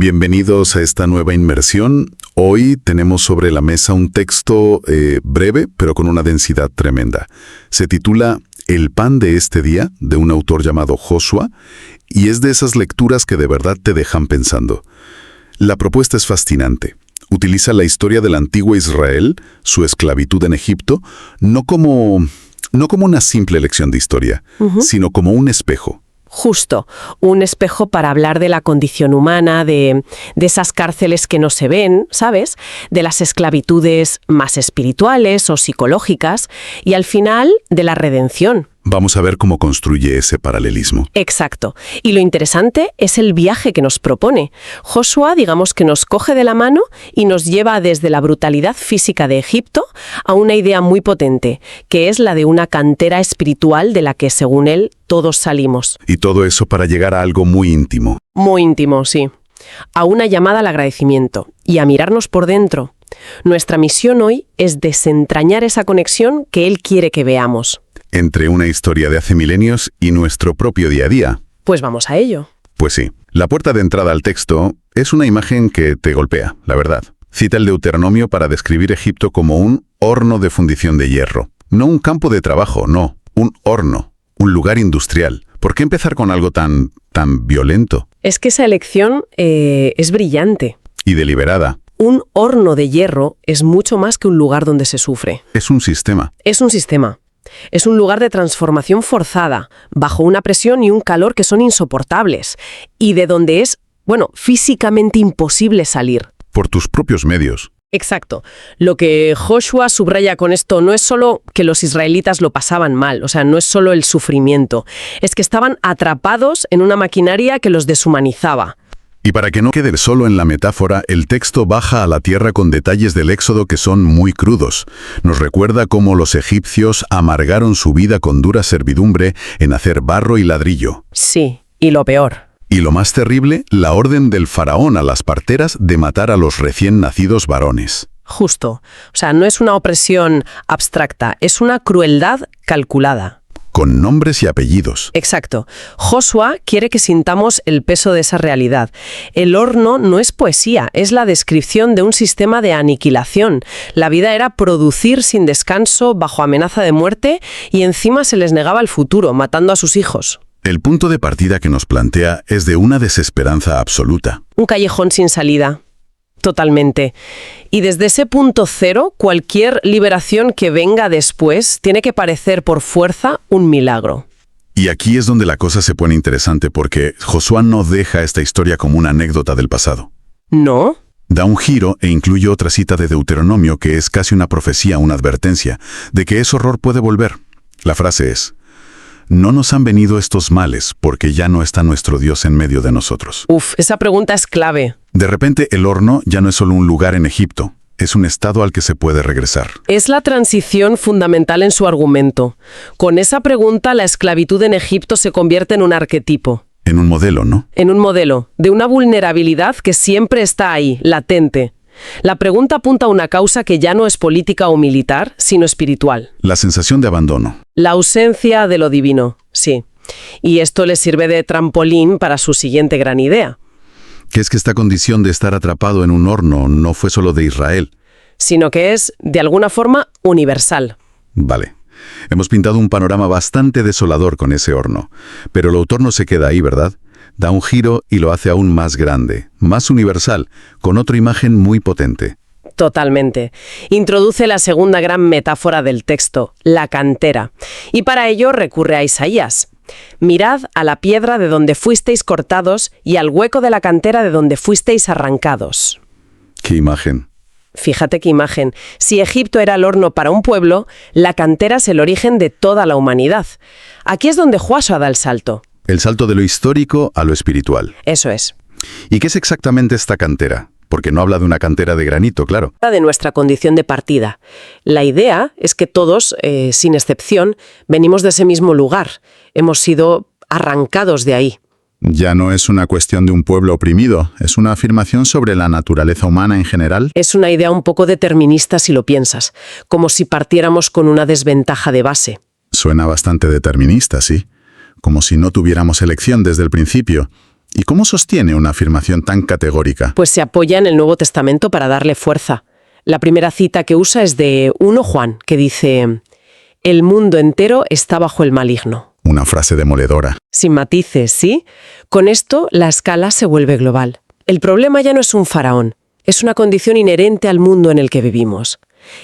Bienvenidos a esta nueva inmersión. Hoy tenemos sobre la mesa un texto breve, pero con una densidad tremenda. Se titula El pan de este día, de un autor llamado Joshua, y es de esas lecturas que de verdad te dejan pensando. La propuesta es fascinante. Utiliza la historia del antiguo Israel, su esclavitud en Egipto, no como una simple lección de historia, sino como un espejo. Justo, un espejo para hablar de la condición humana, de esas cárceles que no se ven, ¿sabes? De las esclavitudes más espirituales o psicológicas y al final de la redención. Vamos a ver cómo construye ese paralelismo. Exacto. Y lo interesante es el viaje que nos propone. Joshua, digamos que nos coge de la mano y nos lleva desde la brutalidad física de Egipto a una idea muy potente, que es la de una cantera espiritual de la que, según él, todos salimos. Y todo eso para llegar a algo muy íntimo. Muy íntimo, sí. A una llamada al agradecimiento y a mirarnos por dentro. Nuestra misión hoy es desentrañar esa conexión que él quiere que veamos. Entre una historia de hace milenios y nuestro propio día a día. Pues vamos a ello. Pues sí, la puerta de entrada al texto es una imagen que te golpea, la verdad. Cita el Deuteronomio para describir Egipto como un horno de fundición de hierro. No un campo de trabajo, no, un horno, un lugar industrial. ¿Por qué empezar con algo tan violento? Es que esa elección es brillante. Y deliberada. Un horno de hierro es mucho más que un lugar donde se sufre. Es un sistema. Es un sistema. Es un lugar de transformación forzada, bajo una presión y un calor que son insoportables, y de donde es, físicamente imposible salir. Por tus propios medios. Exacto. Lo que Joshua subraya con esto no es solo que los israelitas lo pasaban mal, no es solo el sufrimiento, es que estaban atrapados en una maquinaria que los deshumanizaba. Y para que no quede solo en la metáfora, el texto baja a la tierra con detalles del éxodo que son muy crudos. Nos recuerda cómo los egipcios amargaron su vida con dura servidumbre en hacer barro y ladrillo. Sí, y lo peor. Y lo más terrible, la orden del faraón a las parteras de matar a los recién nacidos varones. Justo. No es una opresión abstracta, es una crueldad calculada. Con nombres y apellidos. Exacto. Joshua quiere que sintamos el peso de esa realidad. El horno no es poesía, es la descripción de un sistema de aniquilación. La vida era producir sin descanso, bajo amenaza de muerte, y encima se les negaba el futuro, matando a sus hijos. El punto de partida que nos plantea es de una desesperanza absoluta. Un callejón sin salida. Totalmente. Y desde ese punto cero, cualquier liberación que venga después tiene que parecer por fuerza un milagro. Y aquí es donde la cosa se pone interesante porque Josué no deja esta historia como una anécdota del pasado. ¿No? Da un giro e incluye otra cita de Deuteronomio que es casi una profecía, una advertencia, de que ese horror puede volver. La frase es: no nos han venido estos males porque ya no está nuestro Dios en medio de nosotros. Esa pregunta es clave. De repente, el horno ya no es solo un lugar en Egipto, es un estado al que se puede regresar. Es la transición fundamental en su argumento. Con esa pregunta, la esclavitud en Egipto se convierte en un arquetipo. En un modelo, ¿no? En un modelo, de una vulnerabilidad que siempre está ahí, latente. La pregunta apunta a una causa que ya no es política o militar, sino espiritual. La sensación de abandono. La ausencia de lo divino, sí. Y esto le sirve de trampolín para su siguiente gran idea. Que es que esta condición de estar atrapado en un horno no fue solo de Israel. Sino que es, de alguna forma, universal. Vale. Hemos pintado un panorama bastante desolador con ese horno. Pero el autor no se queda ahí, ¿verdad? Da un giro y lo hace aún más grande, más universal, con otra imagen muy potente. Totalmente. Introduce la segunda gran metáfora del texto, la cantera. Y para ello recurre a Isaías. Mirad a la piedra de donde fuisteis cortados y al hueco de la cantera de donde fuisteis arrancados. ¡Qué imagen! Fíjate qué imagen. Si Egipto era el horno para un pueblo, la cantera es el origen de toda la humanidad. Aquí es donde Joshua da el salto. El salto de lo histórico a lo espiritual. Eso es. ¿Y qué es exactamente esta cantera? Porque no habla de una cantera de granito, claro. De nuestra condición de partida. La idea es que todos, sin excepción, venimos de ese mismo lugar. Hemos sido arrancados de ahí. Ya no es una cuestión de un pueblo oprimido, es una afirmación sobre la naturaleza humana en general. Es una idea un poco determinista si lo piensas, como si partiéramos con una desventaja de base. Suena bastante determinista, sí. Como si no tuviéramos elección desde el principio. ¿Y cómo sostiene una afirmación tan categórica? Pues se apoya en el Nuevo Testamento para darle fuerza. La primera cita que usa es de 1 Juan, que dice: «El mundo entero está bajo el maligno». Una frase demoledora. Sin matices, ¿sí? Con esto, la escala se vuelve global. El problema ya no es un faraón, es una condición inherente al mundo en el que vivimos.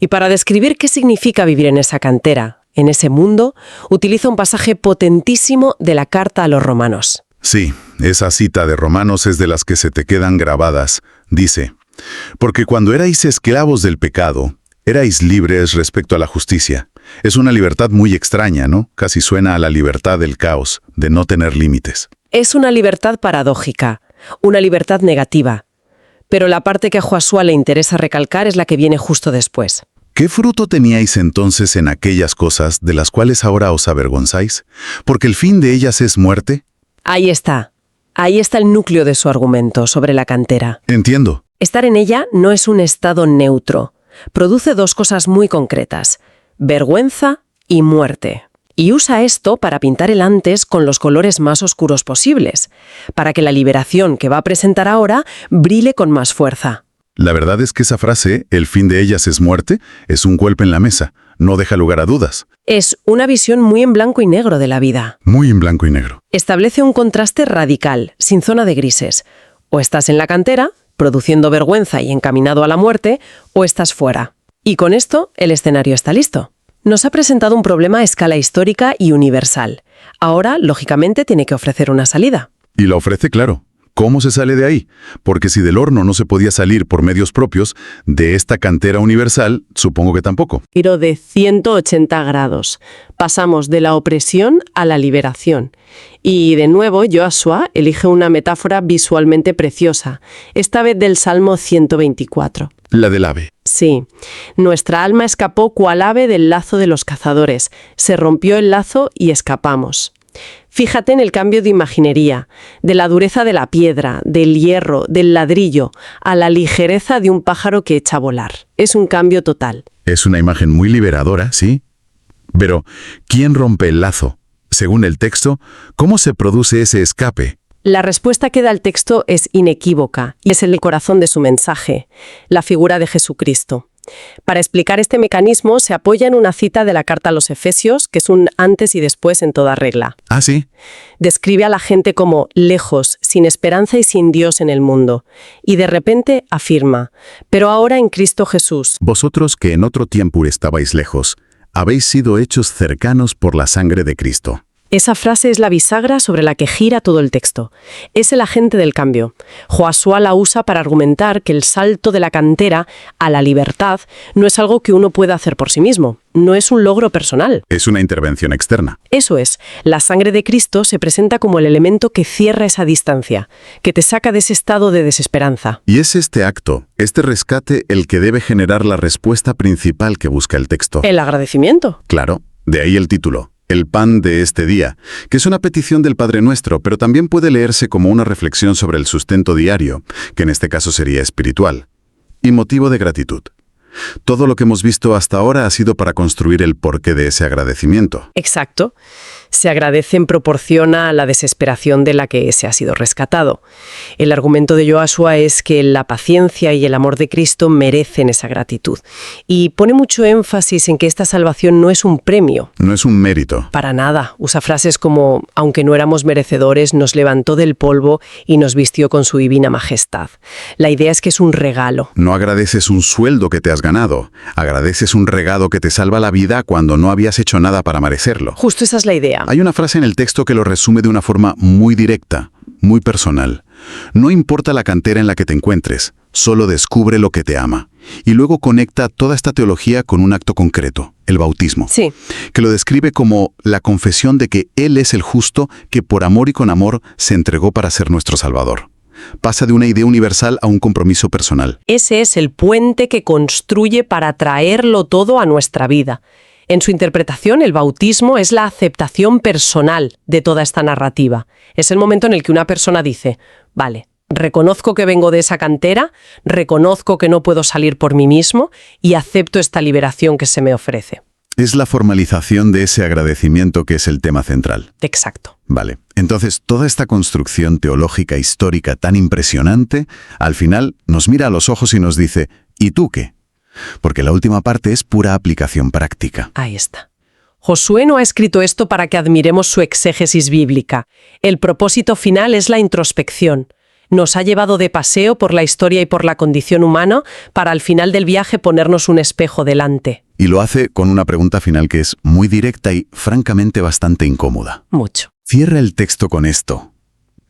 Y para describir qué significa vivir en esa cantera, en ese mundo, utiliza un pasaje potentísimo de la carta a los romanos. Sí, esa cita de Romanos es de las que se te quedan grabadas. Dice: «Porque cuando erais esclavos del pecado, erais libres respecto a la justicia». Es una libertad muy extraña, ¿no? Casi suena a la libertad del caos, de no tener límites. Es una libertad paradójica, una libertad negativa. Pero la parte que a Josué le interesa recalcar es la que viene justo después. ¿Qué fruto teníais entonces en aquellas cosas de las cuales ahora os avergonzáis? Porque el fin de ellas es muerte. Ahí está el núcleo de su argumento sobre la cantera. Entiendo. Estar en ella no es un estado neutro. Produce dos cosas muy concretas: vergüenza y muerte. Y usa esto para pintar el antes con los colores más oscuros posibles, para que la liberación que va a presentar ahora brille con más fuerza. La verdad es que esa frase, el fin de ellas es muerte, es un golpe en la mesa. No deja lugar a dudas. Es una visión muy en blanco y negro de la vida. Muy en blanco y negro. Establece un contraste radical, sin zona de grises. O estás en la cantera, produciendo vergüenza y encaminado a la muerte, o estás fuera. Y con esto, el escenario está listo. Nos ha presentado un problema a escala histórica y universal. Ahora, lógicamente, tiene que ofrecer una salida. Y la ofrece, claro. ¿Cómo se sale de ahí? Porque si del horno no se podía salir por medios propios, de esta cantera universal, supongo que tampoco. Giro de 180 grados. Pasamos de la opresión a la liberación. Y de nuevo, Joshua elige una metáfora visualmente preciosa, esta vez del Salmo 124. La del ave. Sí, nuestra alma escapó cual ave del lazo de los cazadores. Se rompió el lazo y escapamos. Fíjate en el cambio de imaginería, de la dureza de la piedra, del hierro, del ladrillo, a la ligereza de un pájaro que echa a volar. Es un cambio total. Es una imagen muy liberadora, ¿sí? Pero, ¿quién rompe el lazo? Según el texto, ¿cómo se produce ese escape? La respuesta que da el texto es inequívoca y es el corazón de su mensaje, la figura de Jesucristo. Para explicar este mecanismo se apoya en una cita de la carta a los Efesios, que es un antes y después en toda regla. ¿Ah, sí? Describe a la gente como lejos, sin esperanza y sin Dios en el mundo. Y de repente afirma: pero ahora en Cristo Jesús. Vosotros que en otro tiempo estabais lejos, habéis sido hechos cercanos por la sangre de Cristo. Esa frase es la bisagra sobre la que gira todo el texto. Es el agente del cambio. Josué la usa para argumentar que el salto de la cantera a la libertad no es algo que uno pueda hacer por sí mismo. No es un logro personal. Es una intervención externa. Eso es. La sangre de Cristo se presenta como el elemento que cierra esa distancia, que te saca de ese estado de desesperanza. Y es este acto, este rescate, el que debe generar la respuesta principal que busca el texto. El agradecimiento. Claro, de ahí el título. El pan de este día, que es una petición del Padre Nuestro, pero también puede leerse como una reflexión sobre el sustento diario, que en este caso sería espiritual, y motivo de gratitud. Todo lo que hemos visto hasta ahora ha sido para construir el porqué de ese agradecimiento. Exacto. Se agradece en proporción a la desesperación de la que se ha sido rescatado. El argumento de Joshua es que la paciencia y el amor de Cristo merecen esa gratitud. Y pone mucho énfasis en que esta salvación no es un premio. No es un mérito. Para nada. Usa frases como: aunque no éramos merecedores, nos levantó del polvo y nos vistió con su divina majestad. La idea es que es un regalo. No agradeces un sueldo que te has ganado. Agradeces un regalo que te salva la vida cuando no habías hecho nada para merecerlo. Justo esa es la idea. Hay una frase en el texto que lo resume de una forma muy directa, muy personal. No importa la cantera en la que te encuentres, solo descubre lo que te ama. Y luego conecta toda esta teología con un acto concreto, el bautismo. Sí. Que lo describe como la confesión de que Él es el justo que por amor y con amor se entregó para ser nuestro Salvador. Pasa de una idea universal a un compromiso personal. Ese es el puente que construye para traerlo todo a nuestra vida. En su interpretación, el bautismo es la aceptación personal de toda esta narrativa. Es el momento en el que una persona dice: vale, reconozco que vengo de esa cantera, reconozco que no puedo salir por mí mismo y acepto esta liberación que se me ofrece. Es la formalización de ese agradecimiento que es el tema central. Exacto. Vale, entonces toda esta construcción teológica histórica tan impresionante, al final nos mira a los ojos y nos dice, ¿y tú qué? Porque la última parte es pura aplicación práctica. Ahí está. Josué no ha escrito esto para que admiremos su exégesis bíblica. El propósito final es la introspección. Nos ha llevado de paseo por la historia y por la condición humana para al final del viaje ponernos un espejo delante. Y lo hace con una pregunta final que es muy directa y francamente bastante incómoda. Mucho. Cierra el texto con esto.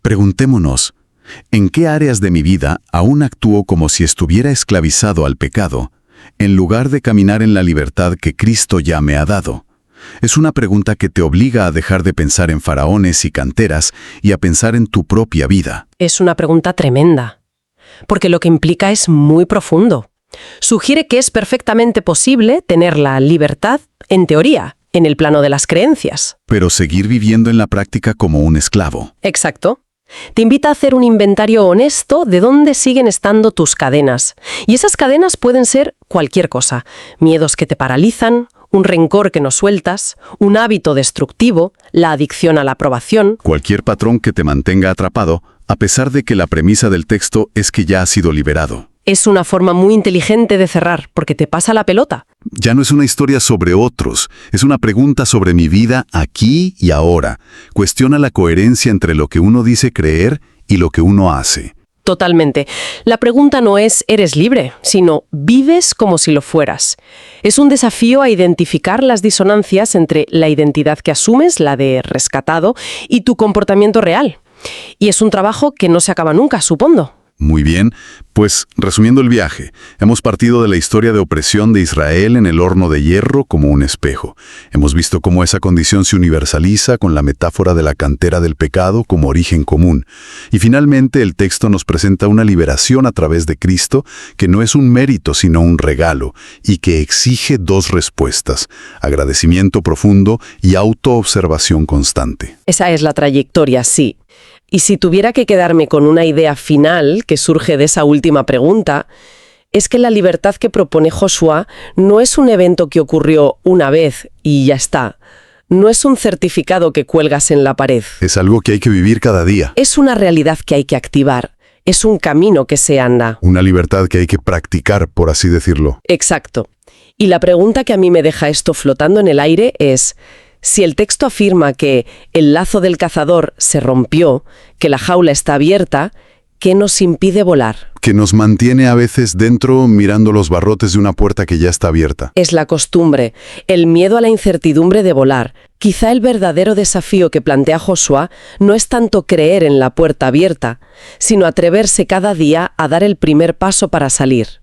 Preguntémonos, ¿en qué áreas de mi vida aún actúo como si estuviera esclavizado al pecado, en lugar de caminar en la libertad que Cristo ya me ha dado? Es una pregunta que te obliga a dejar de pensar en faraones y canteras y a pensar en tu propia vida. Es una pregunta tremenda, porque lo que implica es muy profundo. Sugiere que es perfectamente posible tener la libertad, en teoría, en el plano de las creencias. Pero seguir viviendo en la práctica como un esclavo. Exacto. Te invita a hacer un inventario honesto de dónde siguen estando tus cadenas. Y esas cadenas pueden ser cualquier cosa. Miedos que te paralizan, un rencor que no sueltas, un hábito destructivo, la adicción a la aprobación. Cualquier patrón que te mantenga atrapado, a pesar de que la premisa del texto es que ya has sido liberado. Es una forma muy inteligente de cerrar, porque te pasa la pelota. Ya no es una historia sobre otros, es una pregunta sobre mi vida aquí y ahora. Cuestiona la coherencia entre lo que uno dice creer y lo que uno hace. Totalmente. La pregunta no es ¿eres libre?, sino ¿vives como si lo fueras? Es un desafío a identificar las disonancias entre la identidad que asumes, la de rescatado, y tu comportamiento real. Y es un trabajo que no se acaba nunca, supongo. Muy bien, pues resumiendo el viaje, hemos partido de la historia de opresión de Israel en el horno de hierro como un espejo. Hemos visto cómo esa condición se universaliza con la metáfora de la cantera del pecado como origen común. Y finalmente el texto nos presenta una liberación a través de Cristo que no es un mérito sino un regalo y que exige dos respuestas: agradecimiento profundo y autoobservación constante. Esa es la trayectoria, sí. Y si tuviera que quedarme con una idea final que surge de esa última pregunta, es que la libertad que propone Josué no es un evento que ocurrió una vez y ya está. No es un certificado que cuelgas en la pared. Es algo que hay que vivir cada día. Es una realidad que hay que activar. Es un camino que se anda. Una libertad que hay que practicar, por así decirlo. Exacto. Y la pregunta que a mí me deja esto flotando en el aire es: si el texto afirma que el lazo del cazador se rompió, que la jaula está abierta, ¿qué nos impide volar? Que nos mantiene a veces dentro mirando los barrotes de una puerta que ya está abierta. Es la costumbre, el miedo a la incertidumbre de volar. Quizá el verdadero desafío que plantea Josué no es tanto creer en la puerta abierta, sino atreverse cada día a dar el primer paso para salir.